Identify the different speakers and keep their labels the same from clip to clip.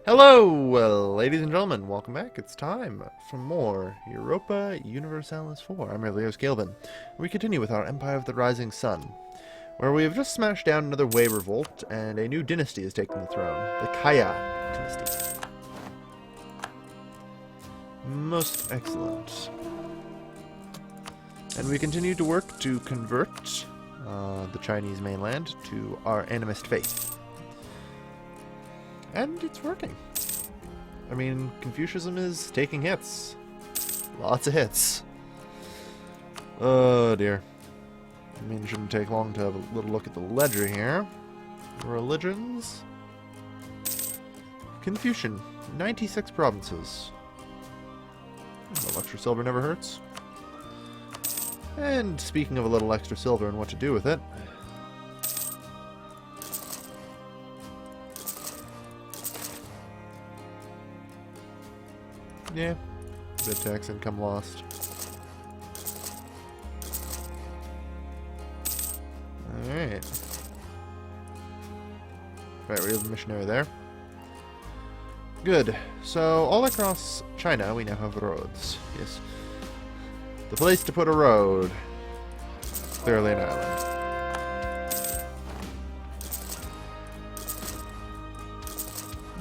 Speaker 1: Hello, ladies and gentlemen. Welcome back. It's time for more Europa Universalis 4. I'm Leos Galvin. We continue with our Empire of the Rising Sun, where we have just smashed down another Wei revolt, and a new dynasty has taken the throne, the Kaya dynasty. Most excellent. And we continue to work to convert the Chinese mainland to our animist faith. And it's working. I mean, Confucianism is taking hits. Lots of hits. Oh dear. I mean, it shouldn't take long to have a little look at the ledger here. Religions. Confucian. 96 provinces. A little extra silver never hurts. And speaking of a little extra silver and what to do with it, yeah, bit tax income lost. Alright. Right, we have a missionary there. Good. So, all across China, we now have roads. Yes. The place to put a road. Clearly an island.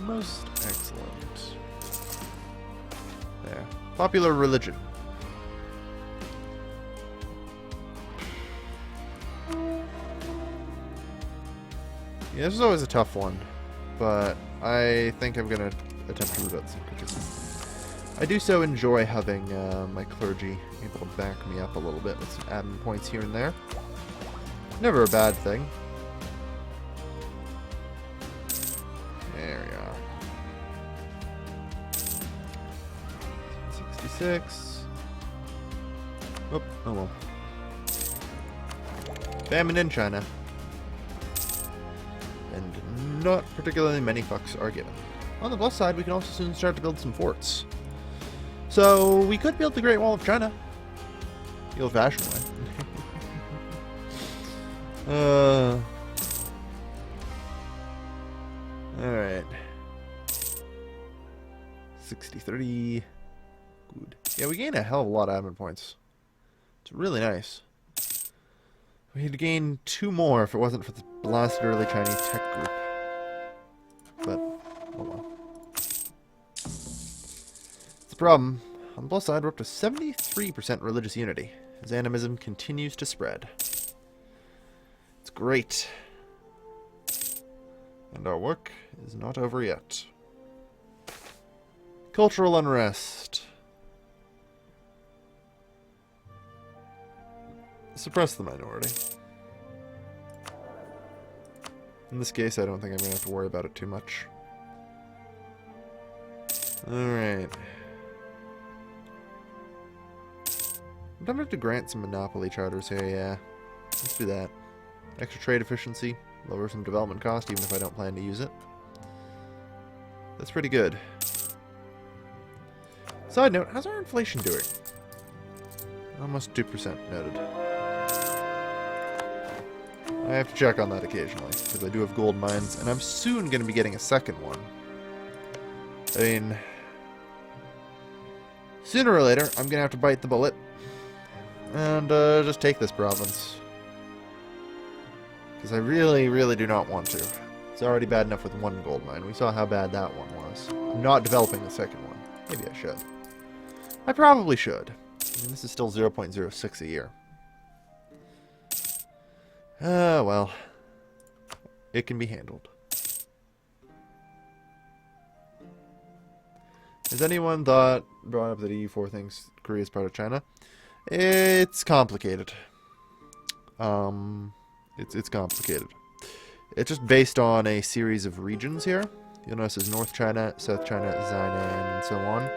Speaker 1: Most excellent. There. Popular religion. Yeah, this is always a tough one, but I think I'm going to attempt to root out some criticism. I do so enjoy having my clergy able to back me up a little bit with some admin points here and there. Never a bad thing. There we are. 66. Oh well. Famine in China. And not particularly many fucks are given. On the plus side, we can also soon start to build some forts. So, we could build the Great Wall of China. The old-fashioned way. Alright. 60-30. Good. Yeah, we gained a hell of a lot of admin points. It's really nice. We'd gain 2 more if it wasn't for the blasted early Chinese tech group. But, oh well. The problem, on the plus side, we're up to 73% religious unity, as animism continues to spread. It's great. And our work is not over yet. Cultural unrest. Suppress the minority. In this case, I don't think I'm going to have to worry about it too much. Alright. I'm going to have to grant some monopoly charters here, yeah. Let's do that. Extra trade efficiency, lower some development cost, even if I don't plan to use it. That's pretty good. Side note, how's our inflation doing? Almost 2% noted. I have to check on that occasionally, because I do have gold mines, and I'm soon going to be getting a second one. I mean, sooner or later, I'm going to have to bite the bullet and just take this province. Because I really, really do not want to. It's already bad enough with one gold mine. We saw how bad that one was. I'm not developing the second one. Maybe I should. I probably should. I mean, this is still 0.06 a year. Well. It can be handled. Has anyone brought up that EU4 thinks Korea is part of China? It's complicated. It's complicated. It's just based on a series of regions here. You'll notice there's North China, South China, Zainan, and so on.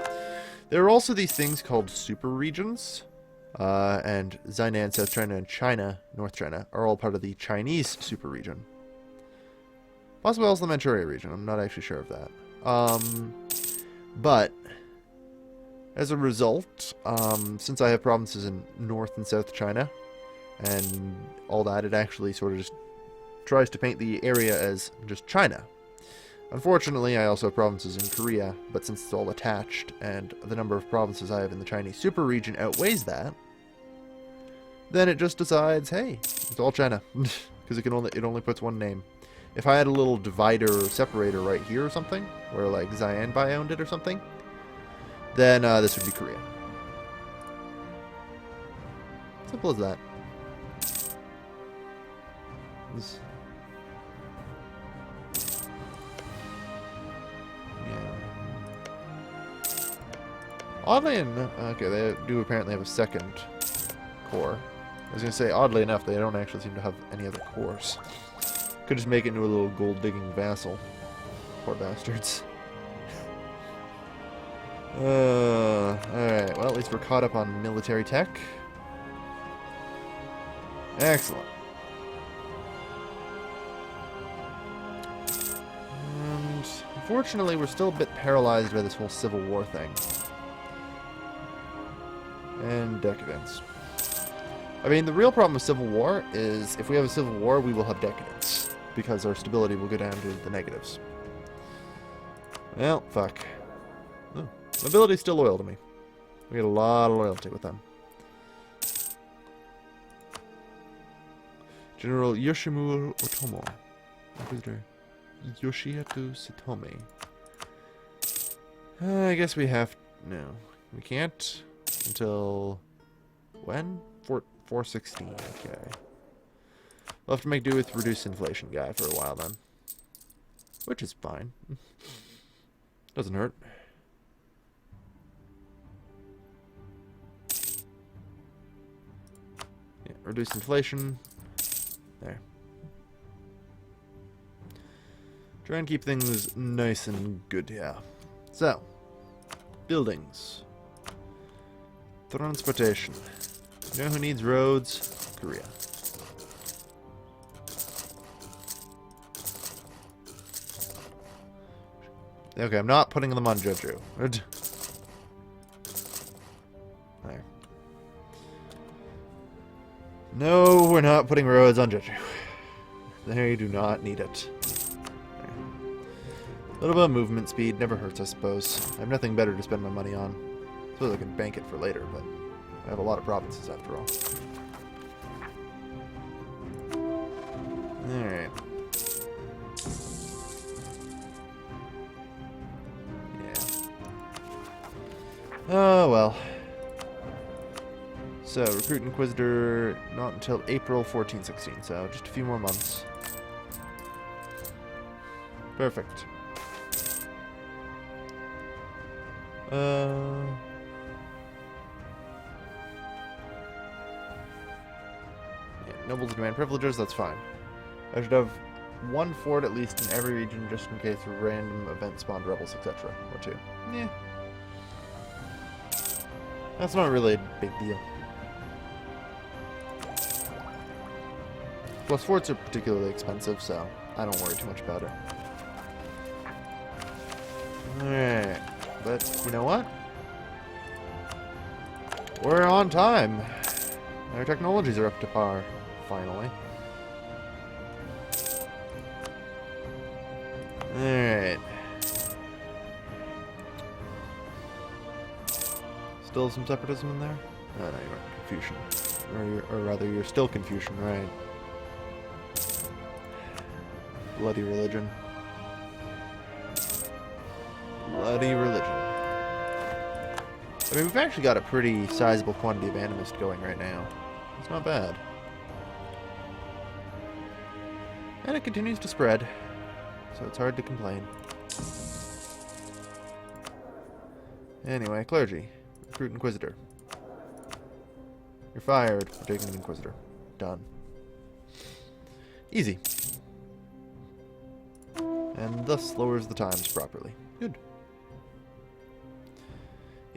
Speaker 1: There are also these things called super regions. And Zainan, South China, and China, North China, are all part of the Chinese super region. Possibly also the Manchuria region. I'm not actually sure of that. But as a result, since I have provinces in North and South China, and all that, it actually sort of just tries to paint the area as just China. Unfortunately, I also have provinces in Korea, but since it's all attached, and the number of provinces I have in the Chinese super region outweighs that, then it just decides, hey, it's all China, because it only puts one name. If I had a little divider or separator right here or something, where like Xianbai owned it or something, then this would be Korea. Simple as that. Oddly enough, okay, they do apparently have a second core. I was going to say, oddly enough, they don't actually seem to have any other cores. Could just make it into a little gold-digging vassal. Poor bastards. Alright, well, at least we're caught up on military tech. Excellent. And unfortunately, we're still a bit paralyzed by this whole Civil War thing. And decadence. I mean, the real problem with Civil War is if we have a Civil War, we will have decadence. Because our stability will go down to the negatives. Well, fuck. Oh, nobility's still loyal to me. We get a lot of loyalty with them. General Yoshimura Otomo. Inquisitor Yoshihatu Satomi. I guess we have... No. We can't until... When? 416. Okay. We'll have to make do with reduced inflation guy for a while then. Which is fine. Doesn't hurt. Yeah, reduced inflation. There. Try and keep things nice and good here. So, buildings. Transportation. You know who needs roads? Korea. Okay, I'm not putting them on Jeju. There. No, we're not putting roads on Jeju. They do not need it. There. A little bit of movement speed never hurts, I suppose. I have nothing better to spend my money on. I suppose I can bank it for later, but I have a lot of provinces after all. Alright. Oh, well. So, recruit Inquisitor not until April 1416, so just a few more months. Perfect. Yeah, nobles demand privileges, that's fine. I should have one fort at least in every region just in case random events spawned rebels, etc. Or two. Yeah. That's not really a big deal. Plus, forts are particularly expensive, so I don't worry too much about it. Alright. But, you know what? We're on time. Our technologies are up to par, finally. Alright. Still some separatism in there? Oh, no, you're Confucian. Or rather, you're still Confucian, right? Bloody religion. Bloody religion. I mean, we've actually got a pretty sizable quantity of animists going right now. It's not bad. And it continues to spread, so it's hard to complain. Anyway, clergy. Recruit Inquisitor. You're fired for taking an Inquisitor. Done. Easy. And thus lowers the times properly. Good.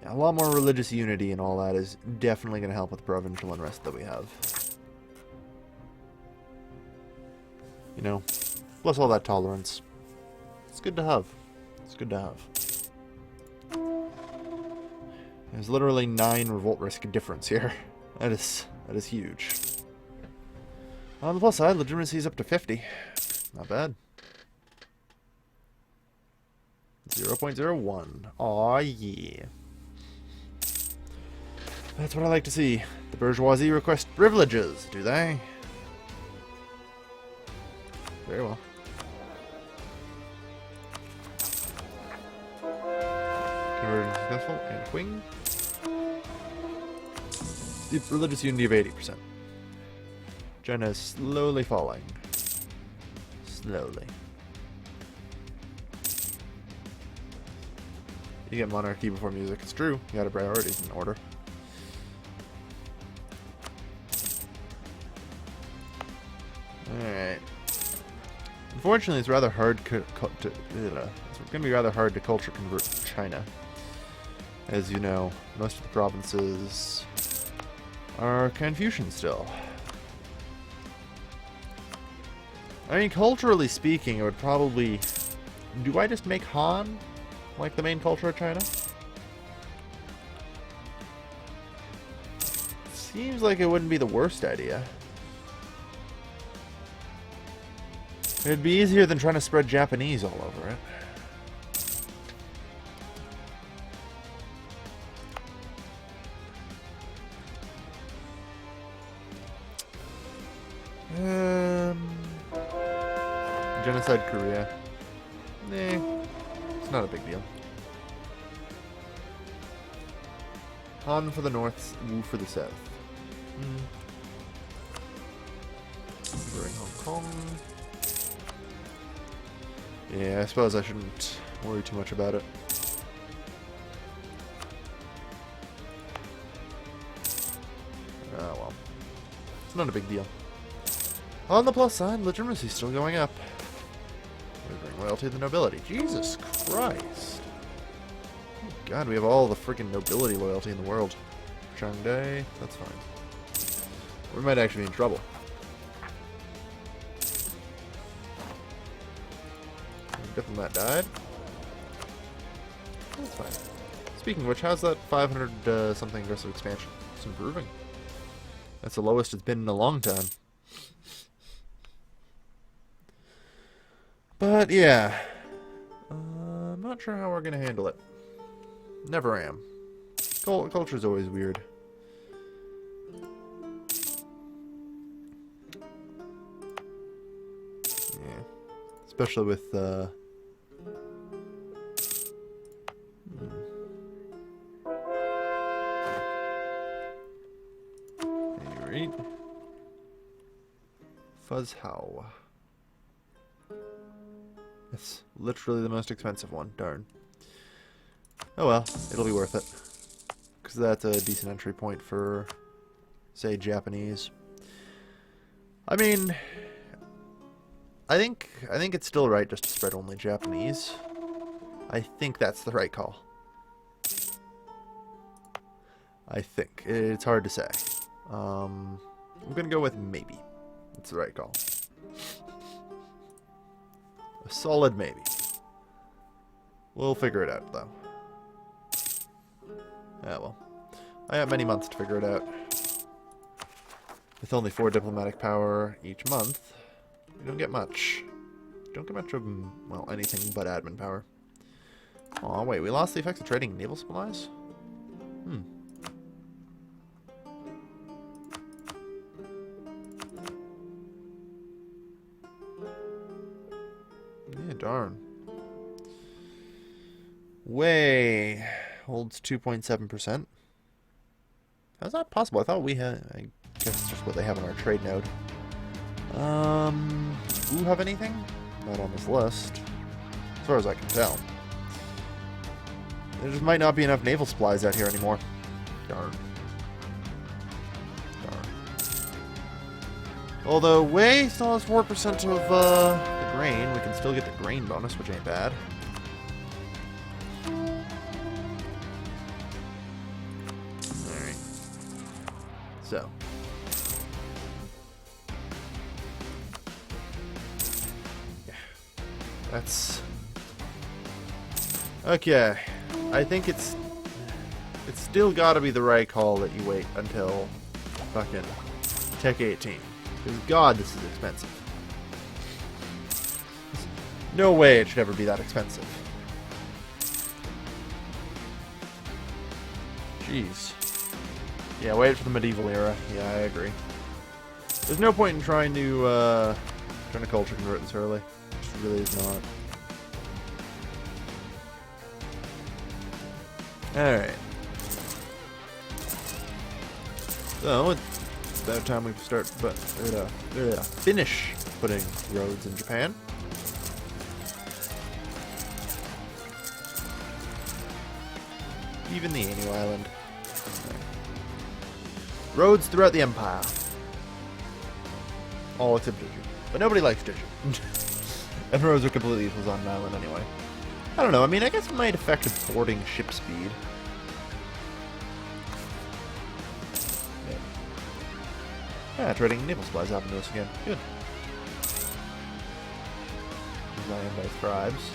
Speaker 1: Yeah, a lot more religious unity and all that is definitely going to help with the provincial unrest that we have. You know, plus all that tolerance. It's good to have. It's good to have. There's literally 9 revolt risk difference here. That is huge. On the plus side, legitimacy is up to 50. Not bad. 0.01. Aw, yeah. That's what I like to see. The bourgeoisie request privileges, do they? Very well. Conversion successful and wing. Deep religious unity of 80%. China is slowly falling. Slowly. You get monarchy before music. It's true. You got a priorities in order. Alright. Unfortunately, it's rather hard it's going to be rather hard to culture convert China. As you know, most of the provinces are Confucian still. I mean, culturally speaking, it would probably... Do I just make Han like the main culture of China? Seems like it wouldn't be the worst idea. It'd be easier than trying to spread Japanese all over it. Genocide Korea. Nah, it's not a big deal. Han for the north, Wu for the south. Bring Hong Kong. Yeah, I suppose I shouldn't worry too much about it. Oh well. It's not a big deal. On the plus side, legitimacy is still going up. We bring loyalty to the nobility. Jesus Christ. Oh God, we have all the freaking nobility loyalty in the world. Changde, that's fine. We might actually be in trouble. Diplomat died. That's fine. Speaking of which, how's that 500 something aggressive expansion? It's improving. That's the lowest it's been in a long time. But yeah, I'm not sure how we're gonna handle it. Never am. Culture's always weird. Yeah, especially with Right. Fuzzhow. It's literally the most expensive one. Darn. Oh well, it'll be worth it. Because that's a decent entry point for, say, Japanese. I mean, I think it's still right just to spread only Japanese. I think that's the right call. I think. It's hard to say. I'm gonna go with maybe. It's the right call. A solid maybe. We'll figure it out, though. Ah, well. I have many months to figure it out. With only 4 diplomatic power each month, we don't get much. Don't get much of, well, anything but admin power. Aw, wait, we lost the effects of trading naval supplies? Yeah, darn. Way holds 2.7%. How's that possible? I thought we had... I guess it's just what they have on our trade node. Do we have anything? Not on this list. As far as I can tell. There just might not be enough naval supplies out here anymore. Darn. Darn. Although Wei still has 4% of the grain. We can still get the grain bonus, which ain't bad. Alright. So. Yeah. That's... Okay. I think it's still gotta be the right call that you wait until fucking Tech 18. Because God, this is expensive. No way it should ever be that expensive. Jeez. Yeah, wait for the medieval era. Yeah, I agree. There's no point in trying to culture convert this early. It really is not. Alright. So, it's about time we start, finish putting roads in Japan. Even the Anu Island. Roads throughout the Empire. All except Digi. But nobody likes Digi. And roads are completely useless on an island anyway. I don't know, I mean, I guess it might affect boarding ship speed. Yeah, trading naval supplies happened to us again. Good. Designed by scribes.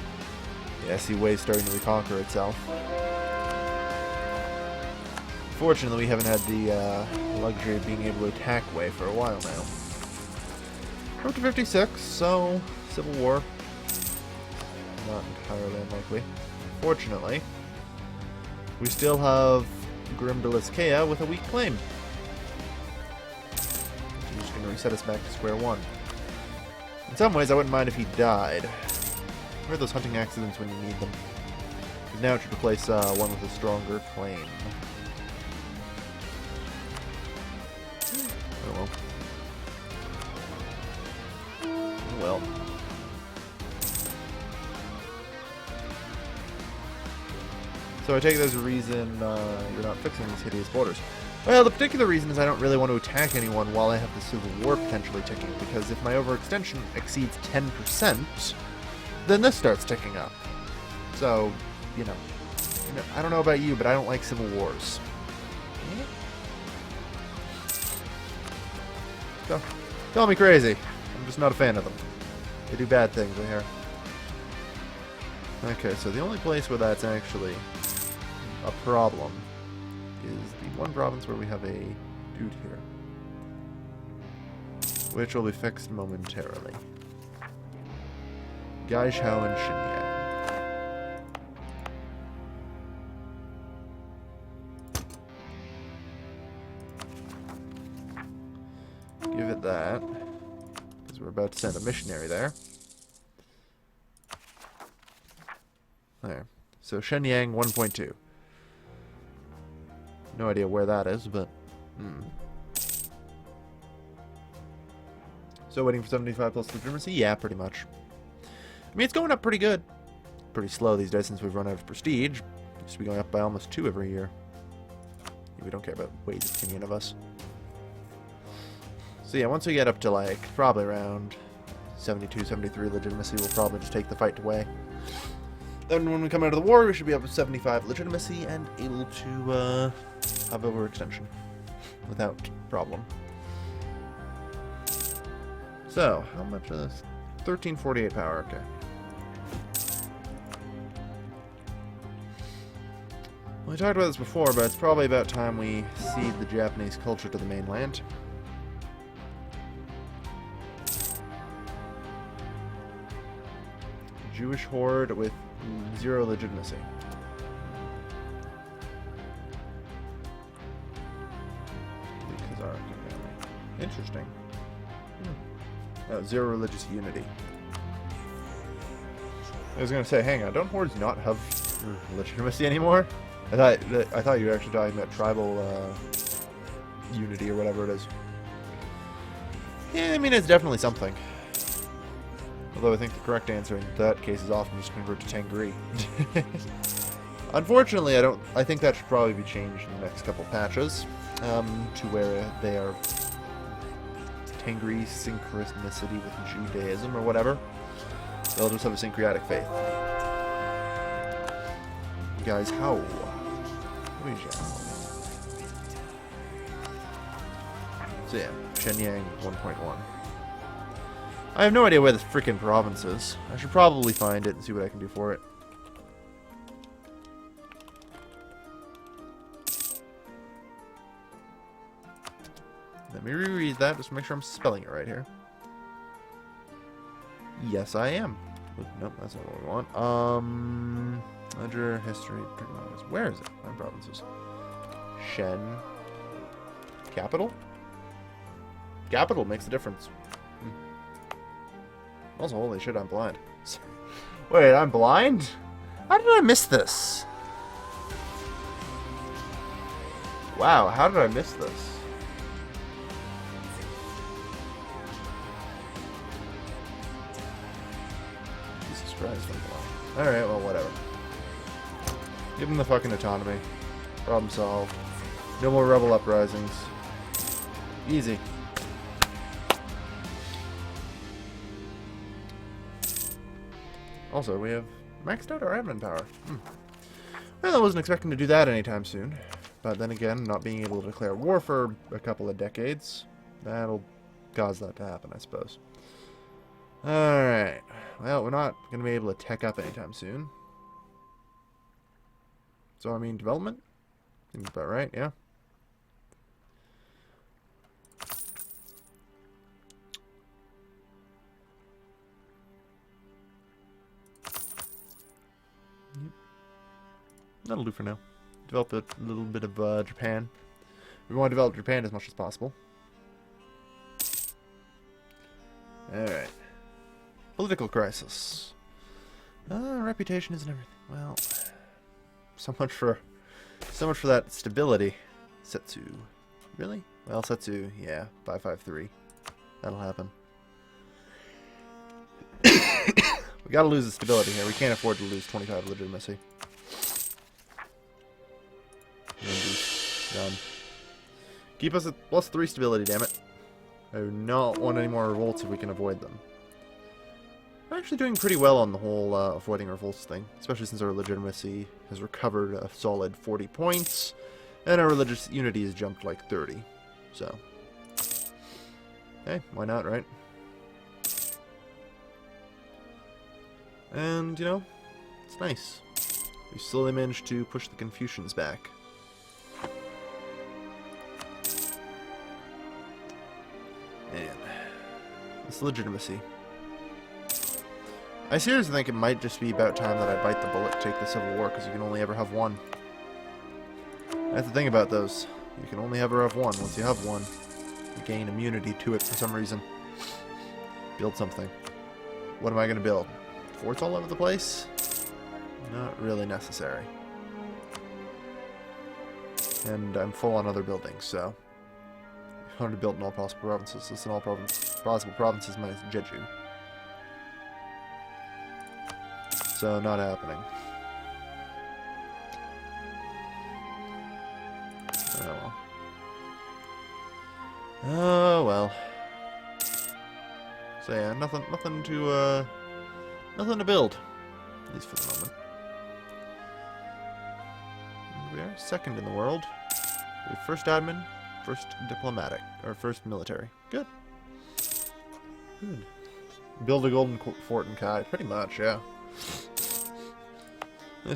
Speaker 1: Yeah, see Way's starting to reconquer itself. Fortunately, we haven't had the luxury of being able to attack Way for a while now. We're up to 56, so Civil War. Not entirely unlikely. Fortunately, we still have Grimdaliskea with a weak claim. He's just going to reset us back to square one. In some ways, I wouldn't mind if he died. Where are those hunting accidents when you need them? Because now it should replace one with a stronger claim. Oh well. Oh well. So I take it as a reason you're not fixing these hideous borders. Well, the particular reason is I don't really want to attack anyone while I have the Civil War potentially ticking, because if my overextension exceeds 10%, then this starts ticking up. So, you know, I don't know about you, but I don't like Civil Wars. So, call me crazy. I'm just not a fan of them. They do bad things, I hear. Okay, so the only place where that's actually a problem is the one province where we have a dude here, which will be fixed momentarily. Gaishao and Shinya. Give it that, because we're about to send a missionary there. There. So Shenyang 1.2. No idea where that is, but... So waiting for 75 plus legitimacy? Yeah, pretty much. I mean, it's going up pretty good. Pretty slow these days since we've run out of prestige. Used to be going up by almost 2 every year. We don't care about Wade's opinion of us. So yeah, once we get up to like, probably around 72, 73 legitimacy, we'll probably just take the fight to Wei. Then when we come out of the war, we should be up to 75 legitimacy and able to have overextension without problem. So, how much is this? 1348 power, okay. Well, we talked about this before, but it's probably about time we cede the Japanese culture to the mainland. Jewish horde with 0 legitimacy. Interesting. Oh, 0 religious unity. I was gonna say, hang on, don't hordes not have legitimacy anymore? I thought you were actually talking about tribal unity or whatever it is. Yeah, I mean, it's definitely something. Although I think the correct answer in that case is often just convert to Tengri. Unfortunately, I think that should probably be changed in the next couple patches to where they are Tengri synchronicity with Judaism or whatever. They'll just have a syncretic faith. Guys, how? So yeah, Shenyang 1.1. I have no idea where this frickin' province is. I should probably find it and see what I can do for it. Let me reread that just to make sure I'm spelling it right here. Yes, I am. Nope, that's not what we want. Ledger, history, where is it? My provinces. Shen. Capital? Capital makes a difference. Also, holy shit, I'm blind. Wait, I'm blind? How did I miss this? Wow, how did I miss this? Jesus Christ, I'm blind. Alright, well, whatever. Give them the fucking autonomy. Problem solved. No more rebel uprisings. Easy. Also, we have maxed out our admin power. Well, I wasn't expecting to do that anytime soon. But then again, not being able to declare war for a couple of decades, that'll cause that to happen, I suppose. Alright. Well, we're not going to be able to tech up anytime soon. So, I mean, development? Seems about right, yeah. Yep. That'll do for now. Develop a little bit of Japan. We want to develop Japan as much as possible. Alright. Political crisis. Reputation isn't everything. Well, so much for that stability. Setsu. Really? Well, Setsu, yeah. 553. That'll happen. We gotta lose the stability here. We can't afford to lose 25 legitimacy. Done. Keep us at +3 stability, damn it. I do not want any more revolts if we can avoid them. I'm actually doing pretty well on the whole avoiding revolts thing, especially since our legitimacy has recovered a solid 40 points, and our religious unity has jumped like 30. So, hey, why not, right? And, you know, it's nice. We slowly managed to push the Confucians back. Man, this legitimacy. I seriously think it might just be about time that I bite the bullet to take the Civil War, because you can only ever have one. That's the thing about those. You can only ever have one. Once you have one, you gain immunity to it for some reason. Build something. What am I going to build? Forts all over the place? Not really necessary. And I'm full on other buildings, so... I want to build in all possible provinces. This in all possible provinces minus Jeju. So, not happening. Oh well. Oh well. So yeah, nothing to build. At least for the moment. And we are second in the world. We have first admin, first diplomatic, or first military. Good. Good. Build a golden fort in Kai. Pretty much, yeah. I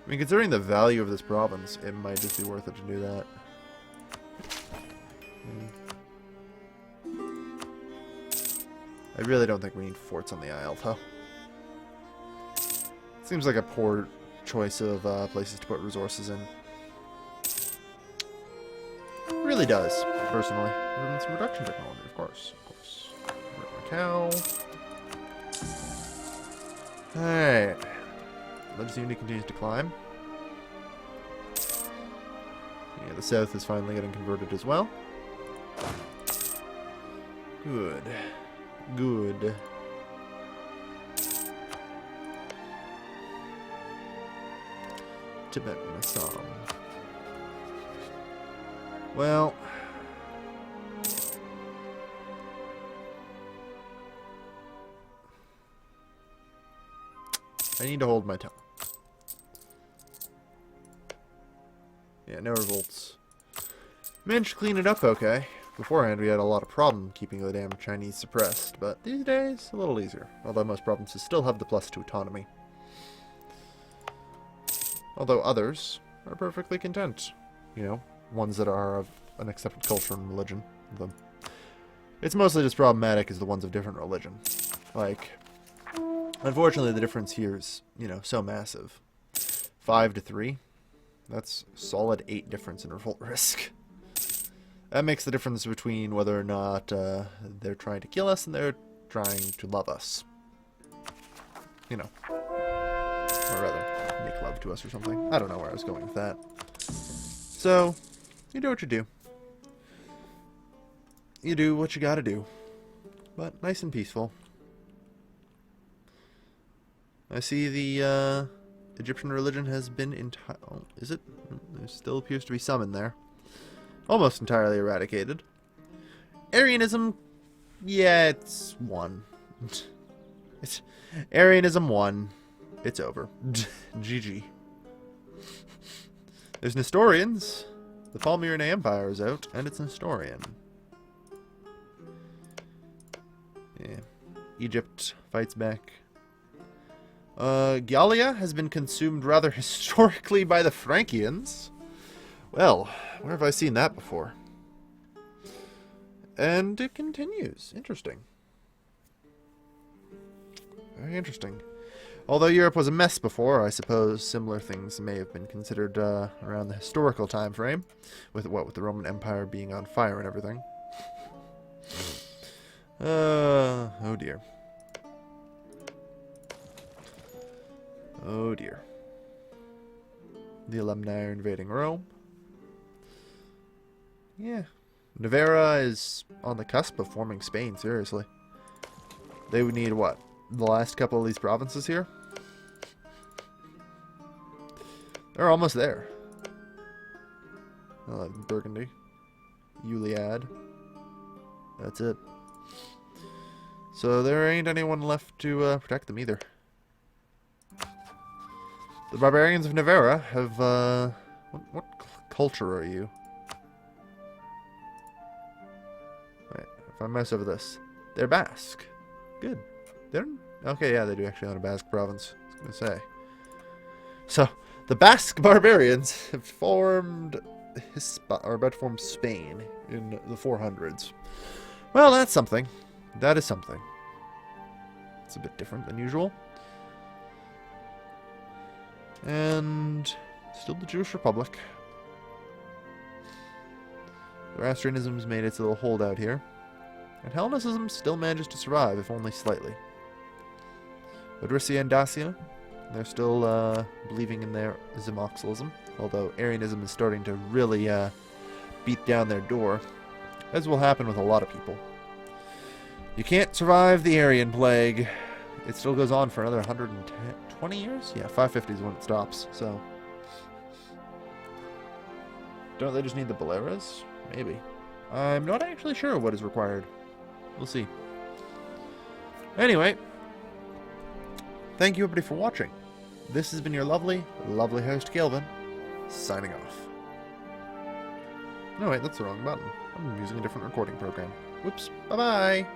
Speaker 1: mean, considering the value of this province, it might just be worth it to do that. I really don't think we need forts on the Isle, though. Seems like a poor choice of places to put resources in. It really does, personally. And some reduction technology, of course. Macau. Alright. Religious unity continues to climb. Yeah, the south is finally getting converted as well. Good. Good. Tibet and Assam. Well... I need to hold my tongue. Yeah, no revolts. Managed to clean it up okay. Beforehand, we had a lot of problem keeping the damn Chinese suppressed, but these days, a little easier. Although most provinces still have the +2 autonomy. Although others are perfectly content. You know, ones that are of an accepted culture and religion. It's mostly just problematic as the ones of different religion. Like, unfortunately the difference here is, you know, so massive. 5 to 3. That's solid 8 difference in revolt risk. That makes the difference between whether or not they're trying to kill us and they're trying to love us. You know. Or rather, make love to us or something. I don't know where I was going with that. So, you do what you do. You do what you gotta do. But nice and peaceful. I see the Egyptian religion has been oh, is it? There still appears to be some in there. Almost entirely eradicated. Arianism, yeah, it's won. Arianism won. It's over. GG. There's Nestorians. The Palmyrene Empire is out, and it's Nestorian. Yeah. Egypt fights back. Gallia has been consumed rather historically by the Frankians. Well, where have I seen that before? And it continues. Interesting. Very interesting. Although Europe was a mess before, I suppose similar things may have been considered around the historical time frame, with the Roman Empire being on fire and everything. Oh dear. Oh dear. The alumni are invading Rome. Yeah. Navarra is on the cusp of forming Spain, seriously. They would need, what, the last couple of these provinces here? They're almost there. Burgundy. Iliad. That's it. So there ain't anyone left to protect them either. The barbarians of Navarra have, what culture are you? Wait, if I mess over this. They're Basque. Good. They're, okay, yeah, they do actually own a Basque province. I was gonna say. So, the Basque barbarians have formed, are about to form Spain in the 400s. Well, that's something. That is something. It's a bit different than usual. And still the Jewish Republic. Zoroastrianism's made its little holdout here. And Hellenism still manages to survive, if only slightly. Odrissia and Dacia, they're still believing in their Zimoxalism, although Arianism is starting to really beat down their door, as will happen with a lot of people. You can't survive the Aryan plague. It still goes on for another 120 years? Yeah, 550 is when it stops, so... Don't they just need the Boleras? Maybe. I'm not actually sure what is required. We'll see. Anyway, thank you everybody for watching. This has been your lovely, lovely host, Calvin, signing off. No, wait, that's the wrong button. I'm using a different recording program. Whoops. Bye-bye!